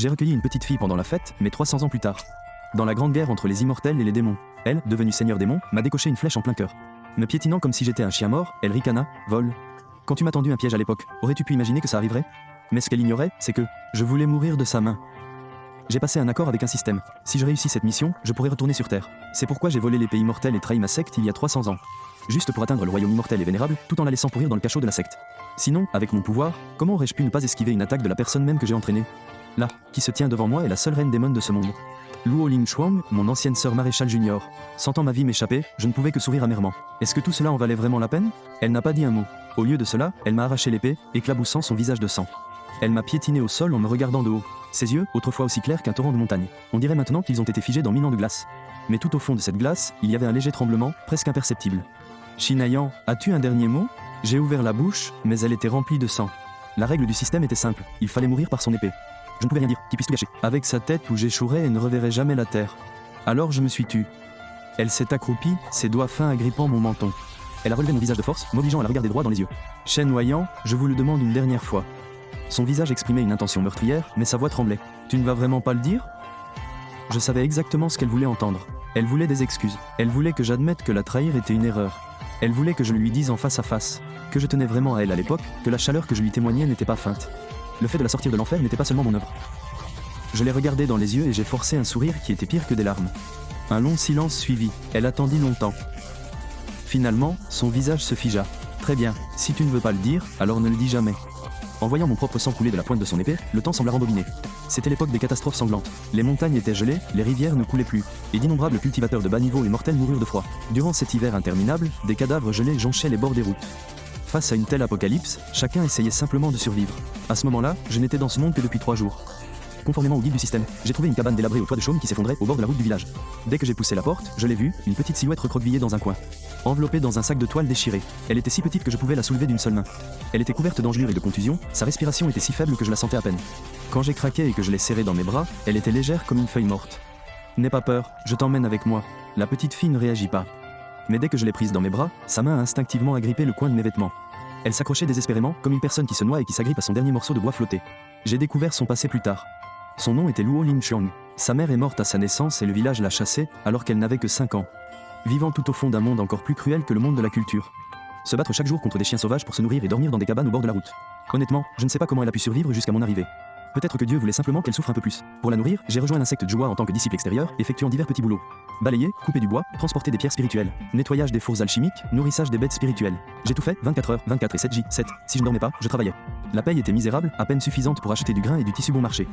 J'ai recueilli une petite fille pendant la fête, mais 300 ans plus tard. Dans la grande guerre entre les immortels et les démons, elle, devenue seigneur démon, m'a décoché une flèche en plein cœur. Me piétinant comme si j'étais un chien mort, elle ricana, vole. Quand tu m'as tendu un piège à l'époque, aurais-tu pu imaginer que ça arriverait? Mais ce qu'elle ignorait, c'est que je voulais mourir de sa main. J'ai passé un accord avec un système. Si je réussis cette mission, je pourrai retourner sur Terre. C'est pourquoi j'ai volé l'épée immortelle et trahi ma secte il y a 300 ans. Juste pour atteindre le royaume immortel et vénérable, tout en la laissant pourrir dans le cachot de la secte. Sinon, avec mon pouvoir, comment aurais-je pu ne pas esquiver une attaque de la personne même que j'ai entraînée? Là, qui se tient devant moi est la seule reine démon de ce monde. Luo Ling Chuang, mon ancienne sœur maréchal junior. Sentant ma vie m'échapper, je ne pouvais que sourire amèrement. Est-ce que tout cela en valait vraiment la peine? Elle n'a pas dit un mot. Au lieu de cela, elle m'a arraché l'épée, éclaboussant son visage de sang. Elle m'a piétiné au sol en me regardant de haut. Ses yeux, autrefois aussi clairs qu'un torrent de montagne. On dirait maintenant qu'ils ont été figés dans 1000 ans de glace. Mais tout au fond de cette glace, il y avait un léger tremblement, presque imperceptible. Chinayan, as-tu un dernier mot? J'ai ouvert la bouche, mais elle était remplie de sang. La règle du système était simple, il fallait mourir par son épée. Je ne pouvais rien dire, qui puisse tout gâcher. Avec sa tête où j'échouerais et ne reverrais jamais la terre. Alors je me suis tu. Elle s'est accroupie, ses doigts fins agrippant mon menton. Elle a relevé mon visage de force, m'obligeant à la regarder droit dans les yeux. Shen Wayang, je vous le demande une dernière fois. Son visage exprimait une intention meurtrière, mais sa voix tremblait. Tu ne vas vraiment pas le dire? Je savais exactement ce qu'elle voulait entendre. Elle voulait des excuses. Elle voulait que j'admette que la trahir était une erreur. Elle voulait que je lui dise en face à face que je tenais vraiment à elle à l'époque, que la chaleur que je lui témoignais n'était pas feinte. Le fait de la sortir de l'enfer n'était pas seulement mon œuvre. Je l'ai regardée dans les yeux et j'ai forcé un sourire qui était pire que des larmes. Un long silence suivit. Elle attendit longtemps. Finalement, son visage se figea. Très bien, si tu ne veux pas le dire, alors ne le dis jamais. En voyant mon propre sang couler de la pointe de son épée, le temps sembla rembobiner. C'était l'époque des catastrophes sanglantes. Les montagnes étaient gelées, les rivières ne coulaient plus, et d'innombrables cultivateurs de bas niveau et mortels moururent de froid. Durant cet hiver interminable, des cadavres gelés jonchaient les bords des routes. Face à une telle apocalypse, chacun essayait simplement de survivre. À ce moment-là, je n'étais dans ce monde que depuis 3 jours. Conformément au guide du système, j'ai trouvé une cabane délabrée au toit de chaume qui s'effondrait au bord de la route du village. Dès que j'ai poussé la porte, je l'ai vue, une petite silhouette recroquevillée dans un coin. Enveloppée dans un sac de toile déchiré. Elle était si petite que je pouvais la soulever d'une seule main. Elle était couverte d'engelures et de contusions, sa respiration était si faible que je la sentais à peine. Quand j'ai craqué et que je l'ai serrée dans mes bras, elle était légère comme une feuille morte. N'aie pas peur, je t'emmène avec moi. La petite fille ne réagit pas. Mais dès que je l'ai prise dans mes bras, sa main a instinctivement agrippé le coin de mes vêtements. Elle s'accrochait désespérément, comme une personne qui se noie et qui s'agrippe à son dernier morceau de bois flotté. J'ai découvert son passé plus tard. Son nom était Luo Ling Chuang. Sa mère est morte à sa naissance et le village l'a chassée, alors qu'elle n'avait que 5 ans. Vivant tout au fond d'un monde encore plus cruel que le monde de la culture. Se battre chaque jour contre des chiens sauvages pour se nourrir et dormir dans des cabanes au bord de la route. Honnêtement, je ne sais pas comment elle a pu survivre jusqu'à mon arrivée. Peut-être que Dieu voulait simplement qu'elle souffre un peu plus. Pour la nourrir, j'ai rejoint l'insecte Jua en tant que disciple extérieur, effectuant divers petits boulots. Balayer, couper du bois, transporter des pierres spirituelles, nettoyage des fours alchimiques, nourrissage des bêtes spirituelles. J'ai tout fait, 24 heures, 24 et 7 j, 7. Si je ne dormais pas, je travaillais. La paye était misérable, à peine suffisante pour acheter du grain et du tissu bon marché.